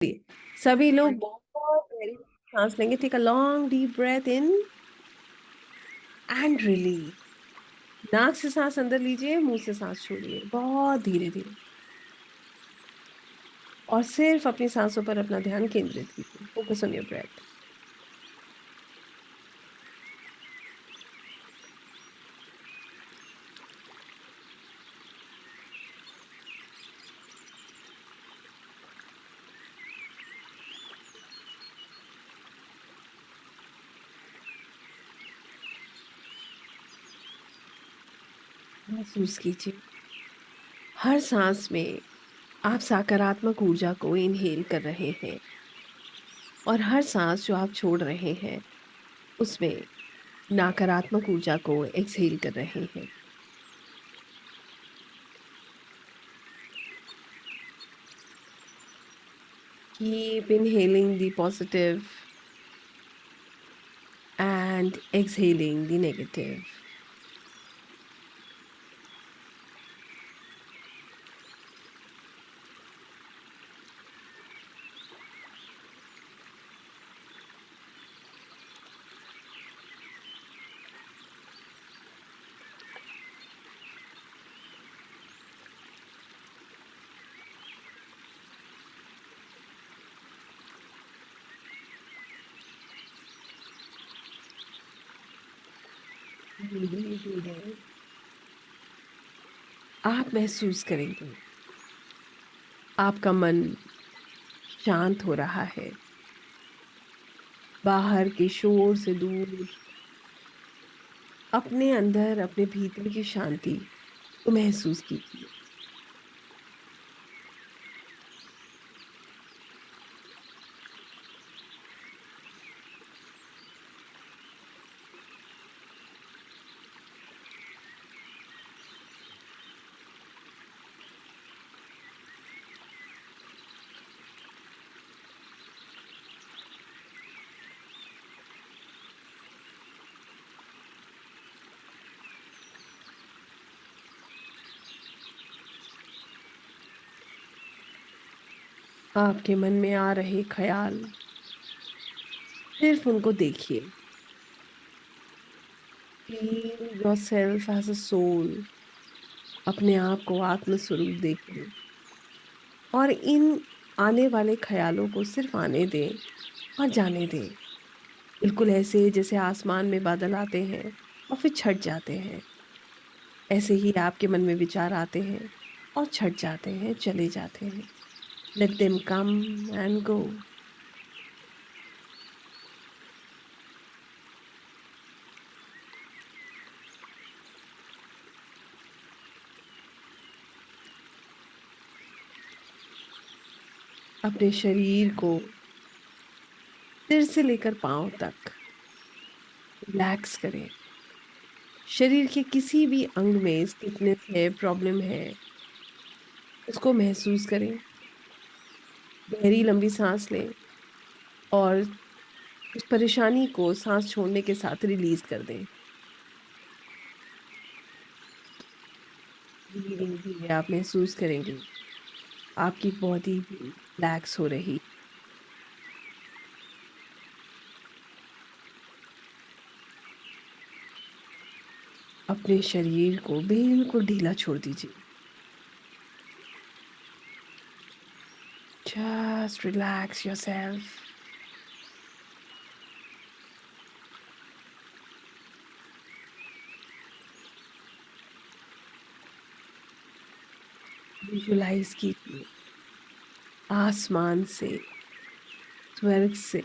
सभी लोग बहुत गहरी सांस लेंगे। Take a long deep breath in and release. नाक से सांस अंदर लीजिए, मुंह से सांस छोड़िए बहुत धीरे धीरे, और सिर्फ अपनी सांसों पर अपना ध्यान केंद्रित कीजिए। Focus on your breath. महसूस कीजिए हर सांस में आप सकारात्मक ऊर्जा को इनहेल कर रहे हैं, और हर सांस जो आप छोड़ रहे हैं उसमें नकारात्मक ऊर्जा को एक्सहेल कर रहे हैं। Keep inhaling the positive and exhaling the negative. धीरे धीरे आप महसूस करेंगे आपका मन शांत हो रहा है। बाहर के शोर से दूर अपने अंदर, अपने भीतर की शांति को महसूस कीजिए। आपके मन में आ रहे ख्याल, सिर्फ उनको देखिए। Feel yourself as a soul। अपने आप को आत्म स्वरूप देखिए, और इन आने वाले ख्यालों को सिर्फ आने दें और जाने दें। बिल्कुल ऐसे जैसे आसमान में बादल आते हैं और फिर छट जाते हैं, ऐसे ही आपके मन में विचार आते हैं और छट जाते हैं, चले जाते हैं। Let them come and go. अपने शरीर को सिर से लेकर पांव तक रिलैक्स करें। शरीर के किसी भी अंग में स्टिफनेस है, प्रॉब्लम है, उसको महसूस करें। गहरी लंबी सांस लें और उस परेशानी को सांस छोड़ने के साथ रिलीज कर दें। धीरे धीरे आप महसूस करेंगे आपकी बॉडी रिलैक्स हो रही। अपने शरीर को बिल्कुल ढीला छोड़ दीजिए। Just relax yourself। विजुलाइज कीजिए आसमान से, स्वर्ग से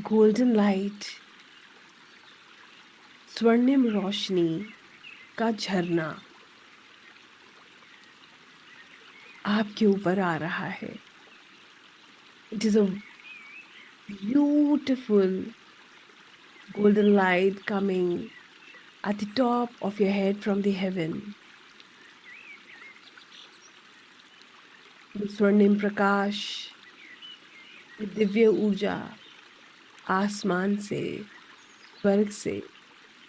गोल्डन लाइट, स्वर्णिम रोशनी का झरना आपके ऊपर आ रहा है। It is a beautiful golden light coming at the top of your head from the heaven। स्वर्णिम प्रकाश, दिव्य ऊर्जा आसमान से, स्वर्ग से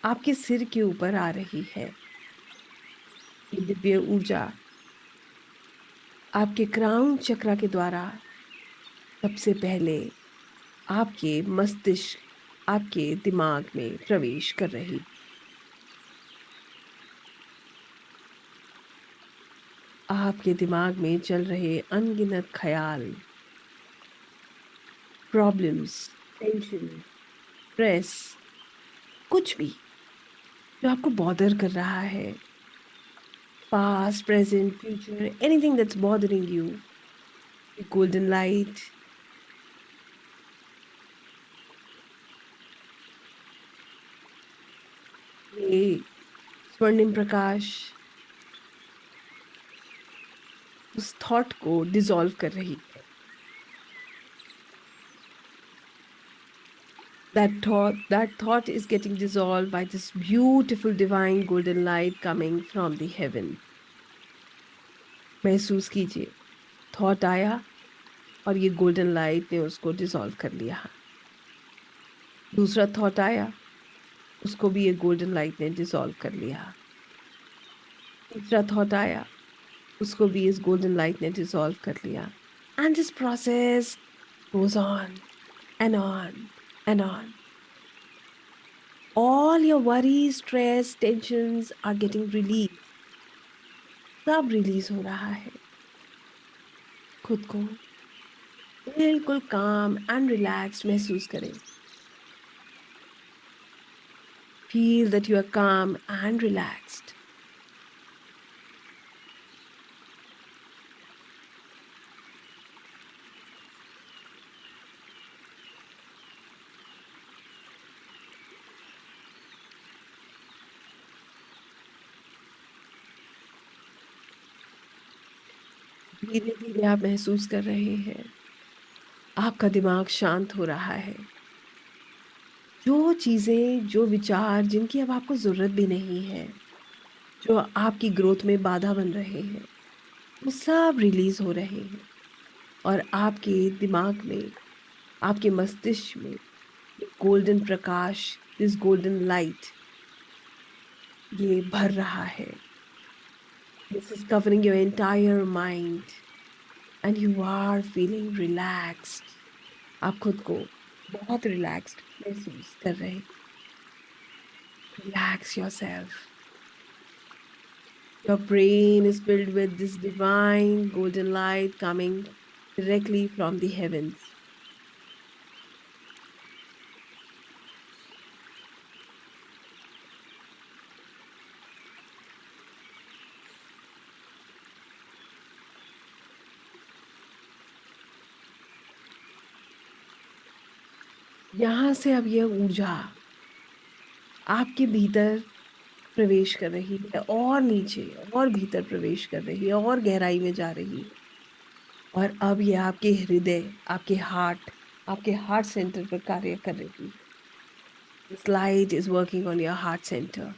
आपके सिर के ऊपर आ रही है। ये दिव्य ऊर्जा आपके क्राउन चक्रा के द्वारा सबसे पहले आपके मस्तिष्क, आपके दिमाग में प्रवेश कर रही। आपके दिमाग में चल रहे अनगिनत ख्याल, प्रॉब्लम्स, टेंशन, स्ट्रेस, कुछ भी जो आपको बॉदर कर रहा है, past, present, future, anything that's bothering you, golden light, ये स्वर्णिम प्रकाश उस थॉट को डिसॉल्व कर रही है। That thought is getting dissolved by this beautiful divine golden light coming from the heaven. महसूस कीजिए, थॉट आया और ये गोल्डन लाइट ने उसको डिसॉल्व कर लिया। दूसरा थॉट आया, उसको भी ये गोल्डन लाइट ने डिसॉल्व कर लिया। तीसरा थॉट आया, उसको भी इस गोल्डन लाइट ने डिसॉल्व कर लिया। And this process goes on and on and on. All your worries, stress, tensions are getting released. सब रिलीज हो रहा है। खुद को बिल्कुल काम एंड रिलैक्स्ड महसूस करें। फील दैट यू आर काम एंड रिलैक्स्ड। धीरे धीरे आप महसूस कर रहे हैं आपका दिमाग शांत हो रहा है। जो चीजें, जो विचार जिनकी अब आपको जरूरत भी नहीं है, जो आपकी ग्रोथ में बाधा बन रहे हैं, वो सब रिलीज हो रहे हैं और आपके दिमाग में, आपके मस्तिष्क में गोल्डन प्रकाश, दिस गोल्डन लाइट, ये भर रहा है। This is covering your entire mind and you are feeling relaxed. आप खुद को बहुत रिलैक्स्ड महसूस कर रहे हैं। Relax yourself. Your brain is filled with this divine golden light coming directly from the heavens. यहाँ से अब यह ऊर्जा आपके भीतर प्रवेश कर रही है और नीचे और भीतर प्रवेश कर रही है और गहराई में जा रही है। और अब ये आपके हृदय, आपके हार्ट सेंटर पर कार्य कर रही है। This light is working on your heart center.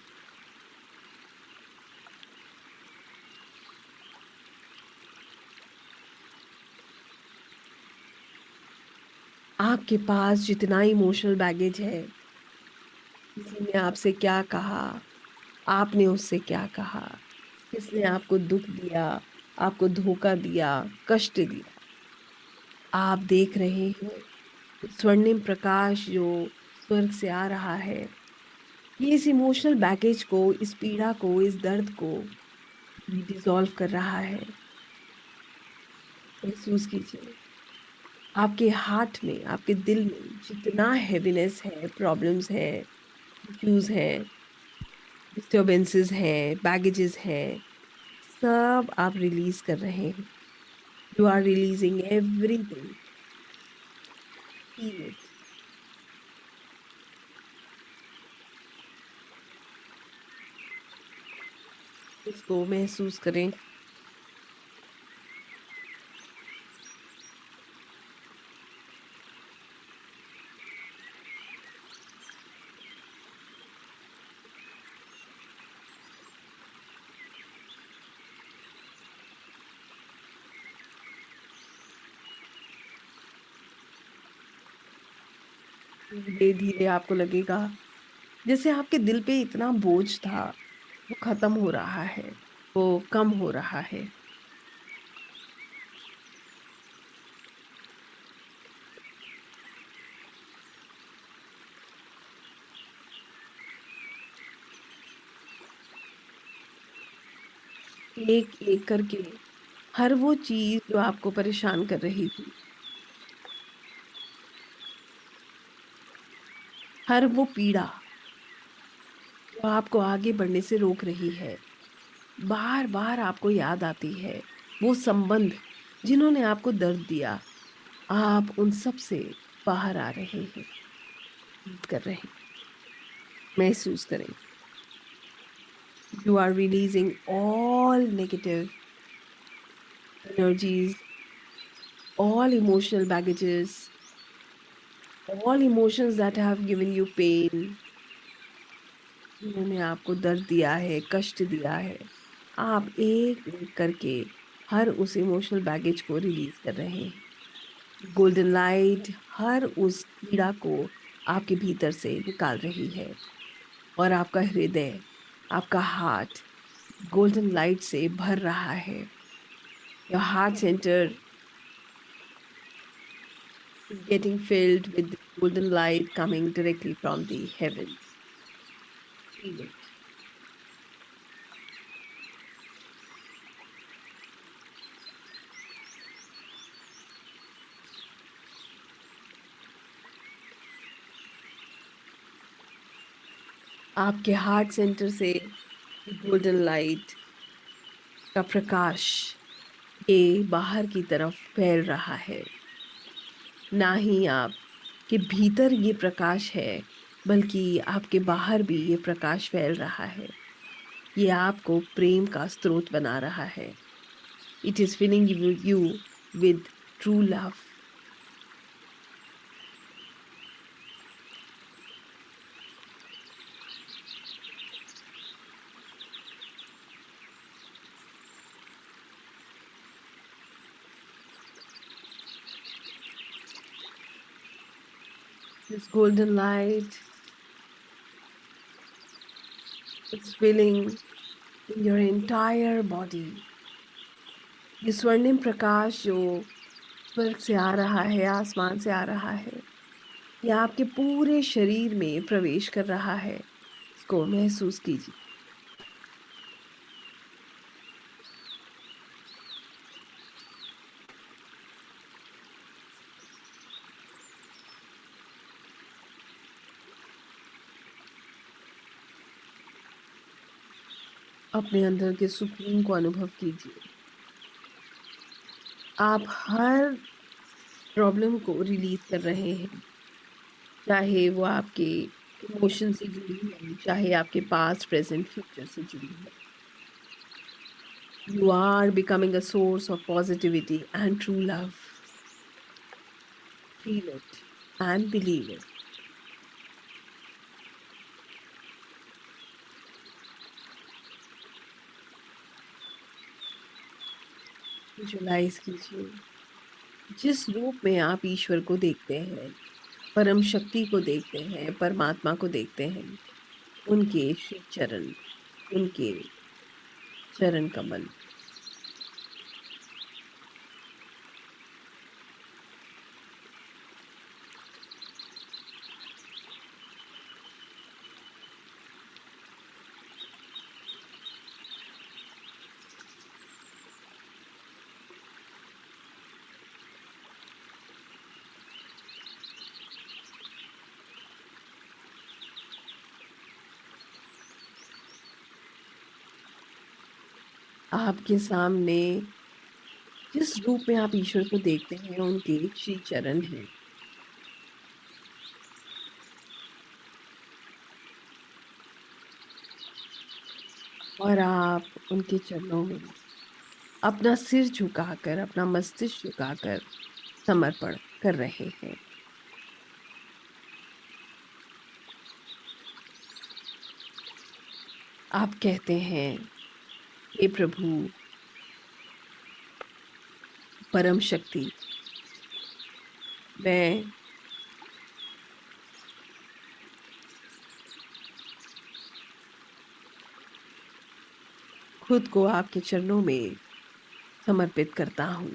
आपके पास जितना इमोशनल बैगेज है, किसी ने आपसे क्या कहा, आपने उससे क्या कहा, किसने आपको दुख दिया, आपको धोखा दिया, कष्ट दिया, आप देख रहे हैं स्वर्णिम प्रकाश जो स्वर्ग से आ रहा है, ये इस इमोशनल बैगेज को, इस पीड़ा को, इस दर्द को डिसॉल्व कर रहा है। महसूस कीजिए आपके हार्ट में, आपके दिल में जितना हैवीनेस है, प्रॉब्लम्स है, इश्यूज हैं, डिस्टर्बेंसेस हैं, बैगेजेस हैं, सब आप रिलीज कर रहे हैं। You are releasing everything. Feel it. इसको महसूस करें। धीरे धीरे आपको लगेगा जैसे आपके दिल पे इतना बोझ था वो खत्म हो रहा है। वो कम हो रहा है। एक एक करके हर वो चीज जो आपको परेशान कर रही थी, हर वो पीड़ा जो आपको आगे बढ़ने से रोक रही है, बार बार आपको याद आती है, वो संबंध जिन्होंने आपको दर्द दिया, आप उन सब से बाहर आ रहे हैं, कर रहे हैं, महसूस करें। You are releasing all negative energies, all emotional baggages, all emotions that have given you pain, जिन्होंने आपको दर्द दिया है, कष्ट दिया है। आप एक एक करके हर उस इमोशनल बैगेज को रिलीज कर रहे हैं। गोल्डन लाइट हर उस पीड़ा को आपके भीतर से निकाल रही है, और आपका हृदय, आपका हार्ट गोल्डन लाइट से भर रहा है। Your heart centre is getting filled with the golden light coming directly from the heavens. Feel it. आपके हार्ट सेंटर से गोल्डन लाइट का प्रकाश ये बाहर की तरफ फैल रहा है। ना ही आप के भीतर ये प्रकाश है, बल्कि आपके बाहर भी ये प्रकाश फैल रहा है। ये आपको प्रेम का स्रोत बना रहा है। It is filling you with true love. This golden light is filling in your entire body. ये स्वर्णिम प्रकाश जो स्वर्ग से आ रहा है, आसमान से आ रहा है, ये आपके पूरे शरीर में प्रवेश कर रहा है। इसको महसूस कीजिए। अपने अंदर के सुकून को अनुभव कीजिए। आप हर प्रॉब्लम को रिलीज कर रहे हैं, चाहे वो आपके इमोशन से जुड़ी है, चाहे आपके पास्ट, प्रेजेंट, फ्यूचर से जुड़ी है। You are becoming a source of positivity and true love. Feel it and believe it. Visualise कीजिए जिस रूप में आप ईश्वर को देखते हैं, परम शक्ति को देखते हैं, परमात्मा को देखते हैं, उनके श्री चरण, उनके चरण कमल। आपके सामने जिस रूप में आप ईश्वर को देखते हैं, उनके श्री चरण हैं, और आप उनके चरणों में अपना सिर झुकाकर, अपना मस्तिष्क झुकाकर समर्पण कर रहे हैं। आप कहते हैं, हे प्रभु, परम शक्ति, मैं खुद को आपके चरणों में समर्पित करता हूँ।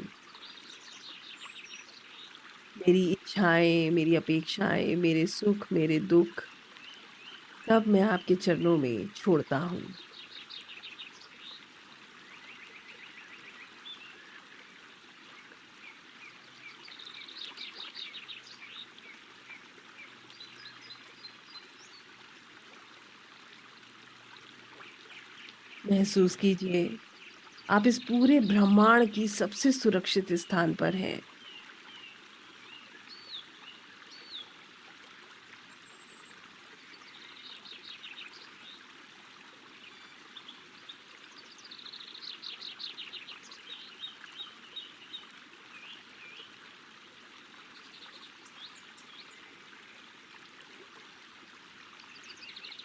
मेरी इच्छाएँ, मेरी अपेक्षाएँ, मेरे सुख, मेरे दुःख सब मैं आपके चरणों में छोड़ता हूँ। महसूस कीजिए, आप इस पूरे ब्रह्मांड की सबसे सुरक्षित स्थान पर हैं।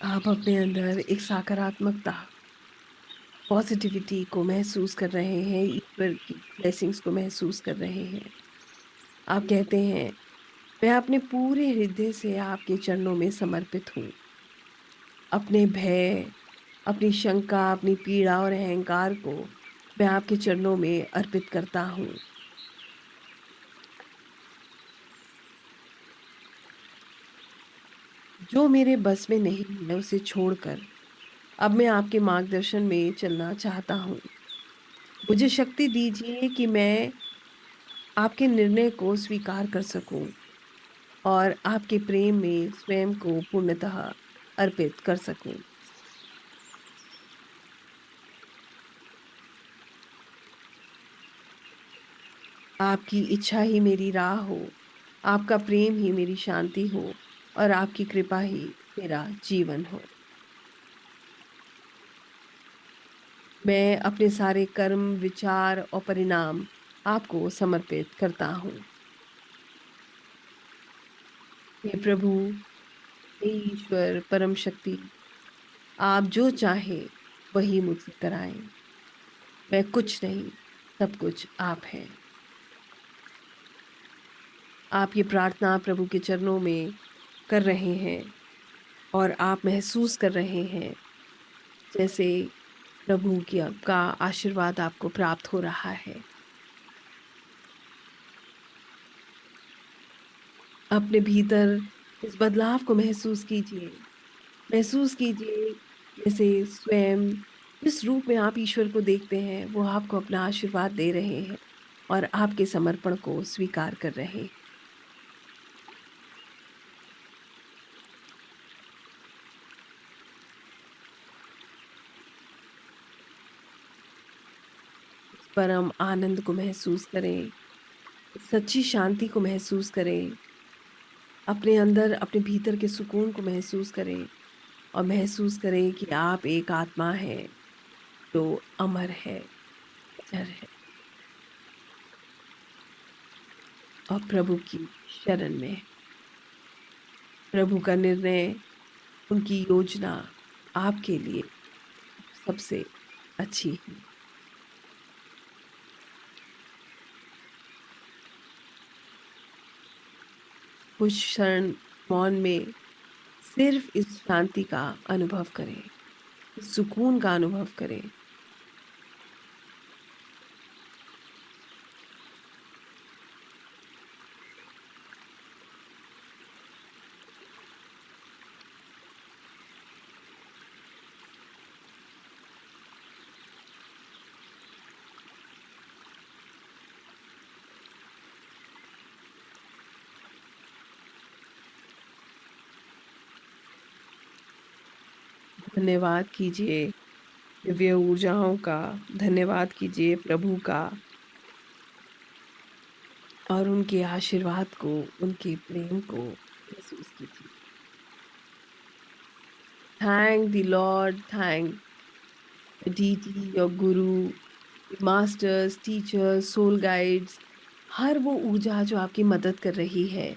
आप अपने अंदर एक सकारात्मकता, पॉजिटिविटी को महसूस कर रहे हैं, ईश्वर की ब्लेसिंग्स को महसूस कर रहे हैं। आप कहते हैं, मैं अपने पूरे हृदय से आपके चरणों में समर्पित हूँ। अपने भय, अपनी शंका, अपनी पीड़ा और अहंकार को मैं आपके चरणों में अर्पित करता हूँ। जो मेरे बस में नहीं है उसे छोड़कर अब मैं आपके मार्गदर्शन में चलना चाहता हूँ। मुझे शक्ति दीजिए कि मैं आपके निर्णय को स्वीकार कर सकूँ और आपके प्रेम में स्वयं को पूर्णतः अर्पित कर सकूँ। आपकी इच्छा ही मेरी राह हो, आपका प्रेम ही मेरी शांति हो और आपकी कृपा ही मेरा जीवन हो। मैं अपने सारे कर्म, विचार और परिणाम आपको समर्पित करता हूँ। हे प्रभु, हे ईश्वर, परम शक्ति, आप जो चाहें वही मुझसे कराएं। मैं कुछ नहीं, सब कुछ आप हैं। आप ये प्रार्थना प्रभु के चरणों में कर रहे हैं और आप महसूस कर रहे हैं जैसे प्रभु की का आशीर्वाद आपको प्राप्त हो रहा है। अपने भीतर इस बदलाव को महसूस कीजिए। महसूस कीजिए जैसे स्वयं जिस रूप में आप ईश्वर को देखते हैं, वो आपको अपना आशीर्वाद दे रहे हैं और आपके समर्पण को स्वीकार कर रहे हैं। इस परम आनंद को महसूस करें, सच्ची शांति को महसूस करें, अपने अंदर, अपने भीतर के सुकून को महसूस करें और महसूस करें कि आप एक आत्मा हैं जो अमर है, अजर है और प्रभु की शरण में है। प्रभु का निर्णय, उनकी योजना आपके लिए सबसे अच्छी है। कुछ क्षण मौन में सिर्फ इस शांति का अनुभव करें, इस सुकून का अनुभव करें। धन्यवाद कीजिए दिव्य ऊर्जाओं का, धन्यवाद कीजिए प्रभु का और उनके आशीर्वाद को, उनके प्रेम को महसूस कीजिए। Thank the lord, thank the deity, your guru, masters, teachers, soul guides, हर वो ऊर्जा जो आपकी मदद कर रही है,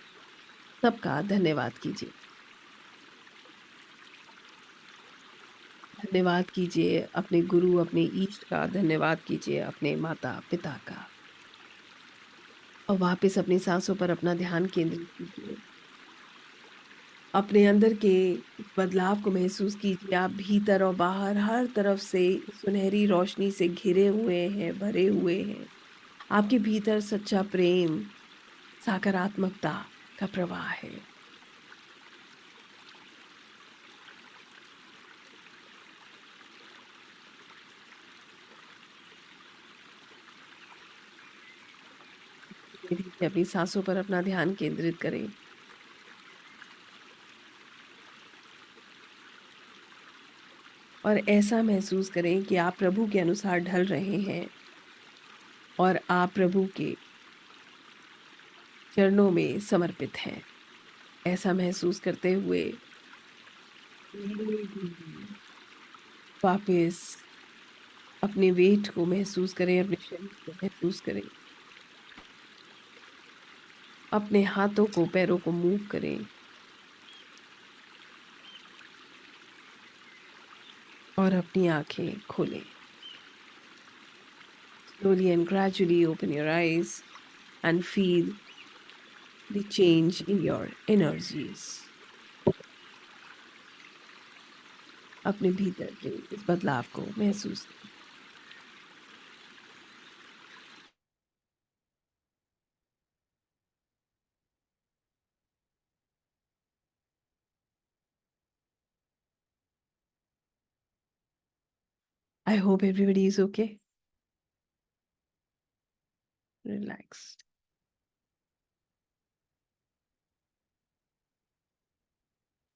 सबका धन्यवाद कीजिए। धन्यवाद कीजिए अपने गुरु, अपने ईष्ट का धन्यवाद कीजिए, अपने माता-पिता का। और वापस अपनी साँसों पर अपना ध्यान केंद्रित कीजिए। अपने अंदर के बदलाव को महसूस कीजिए। आप भीतर और बाहर हर तरफ से सुनहरी रोशनी से घिरे हुए हैं, भरे हुए हैं। आपके भीतर सच्चा प्रेम, सकारात्मकता का प्रवाह है। धीरे-धीरे अपनी साँसों पर अपना ध्यान केंद्रित करें और ऐसा महसूस करें कि आप प्रभु के अनुसार ढल रहे हैं और आप प्रभु के चरणों में समर्पित हैं। ऐसा महसूस करते हुए धीरे-धीरे वापस अपने वेट को महसूस करें, अपने शरीर को महसूस करें। अपने हाथों को, पैरों को मूव करें और अपनी आँखें खोलें। Slowly and gradually open your eyes and feel the change in your energies. अपने भीतर के इस बदलाव को महसूस करें। I hope everybody is okay. Relaxed.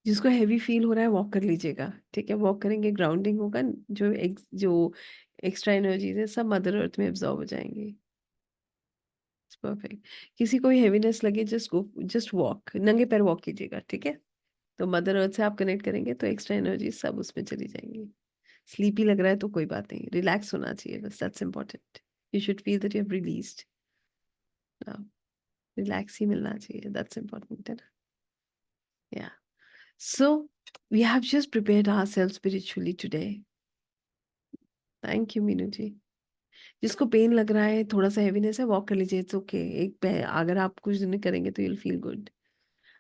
जिसको हेवी फील हो रहा है वॉक कर लीजिएगा, ठीक है? वॉक करेंगे ग्राउंडिंग होगा, जो एक्स्ट्रा एनर्जीज़ है सब मदर अर्थ में एब्ज़ॉर्ब हो जाएँगी। It's perfect. किसी को भी हेवीनेस लगे जस्ट वॉक, नंगे पैर वॉक कीजिएगा, ठीक है? तो मदर अर्थ से आप कनेक्ट करेंगे तो एक्स्ट्रा एनर्जी सब उसमें चली जाएँगी। स्लीपी लग रहा है तो कोई बात नहीं, रिलैक्स होना चाहिए बस, that's important. You should feel that you have released now, relax ही मिलना चाहिए, दैट्स इम्पोर्टेंट है ना? या so we have just prepared ourselves spiritually today. Thank you Meenu ji. जिसको पेन लग रहा है, थोड़ा-सा हेवीनेस है, वॉक कर लीजिए, इट्स ओके। एक पै अगर आप कुछ दिन करेंगे तो you will feel good.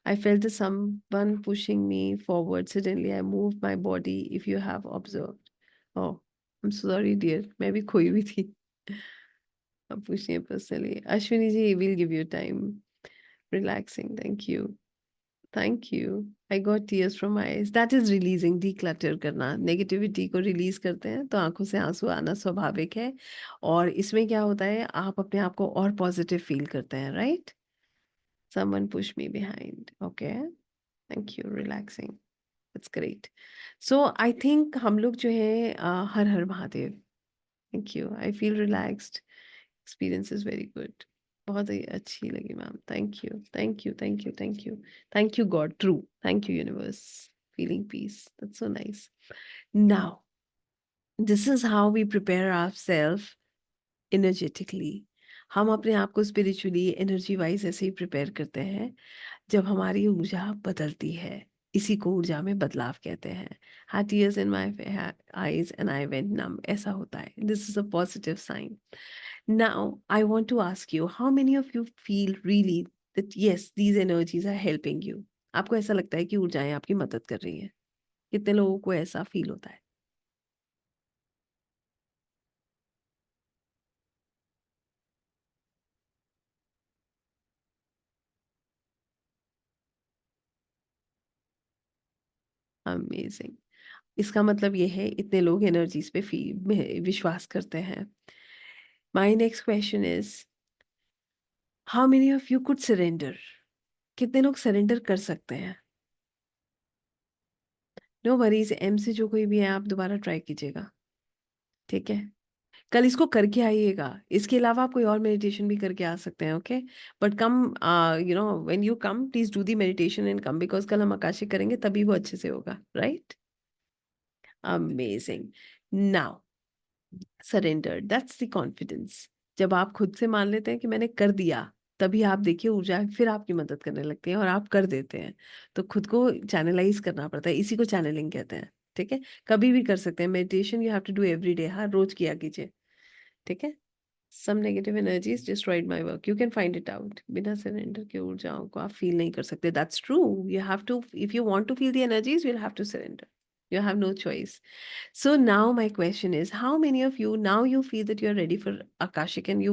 I felt someone pushing me forward. Suddenly, I moved my body. If you have observed, oh, I'm sorry, dear. मैं भी खोई हुई थी। अब पूछिए personally. Ashwini ji will give you time. Relaxing. Thank you. Thank you. I got tears from my eyes. That is releasing, declutter करना। Negativity को release करते हैं तो आंखों से आंसू आना स्वाभाविक है। और इसमें क्या होता है, आप अपने आप को और पॉजिटिव फील करते हैं, right? Someone push me behind. Okay. Thank you. Relaxing. That's great. So I think हम लोग जो है हर हर Mahadev. Thank you. I feel relaxed. Experience is very good. बहुत ही अच्छी लगी ma'am. Thank you. Thank you. Thank you. Thank you. Thank you God. True. Thank you universe. Feeling peace. That's so nice. Now, this is how we prepare ourselves energetically. हम अपने आप को spiritually, energy wise ऐसे ही prepare करते हैं जब हमारी ऊर्जा बदलती है। इसी को ऊर्जा में बदलाव कहते हैं। had tears in my eyes and I went numb, ऐसा होता है। This is a positive sign. Now I want to ask you, how many of you feel really that yes, these energies are helping you? आपको ऐसा लगता है कि ऊर्जाएं आपकी मदद कर रही हैं? कितने लोगों को ऐसा फील होता है? अमेजिंग। इसका मतलब ये है इतने लोग एनर्जीज पे विश्वास करते हैं। My next question is, how many of you could surrender? कितने लोग सरेंडर कर सकते हैं? नो वरीज, एम से जो कोई भी है आप दोबारा ट्राई कीजिएगा, ठीक है? कल इसको करके आइएगा। इसके अलावा आप कोई और मेडिटेशन भी करके आ सकते हैं, okay? But come, when you come please do the meditation and come, because कल हम आकाशिक करेंगे तभी वो अच्छे से होगा, right? Amazing. Now surrender, that's the confidence. जब आप खुद से मान लेते हैं कि मैंने कर दिया, तभी आप देखिए ऊर्जा फिर आपकी मदद करने लगती है और आप कर देते हैं। तो खुद को चैनलाइज करना पड़ता है, इसी को चैनलिंग कहते हैं, ठीक है? कभी भी कर सकते हैं meditation, you have to do every day, हर रोज किया कीजिए, ठीक है? Some negative energies destroyed my work. You can find it out. बिना surrender के ऊर्जाओं को आप feel नहीं कर सकते. That's true. You have to, if you want to feel the energies, you'll have to surrender. You have no choice. So now my question is, how many of you now you feel that you're ready for Akashic and you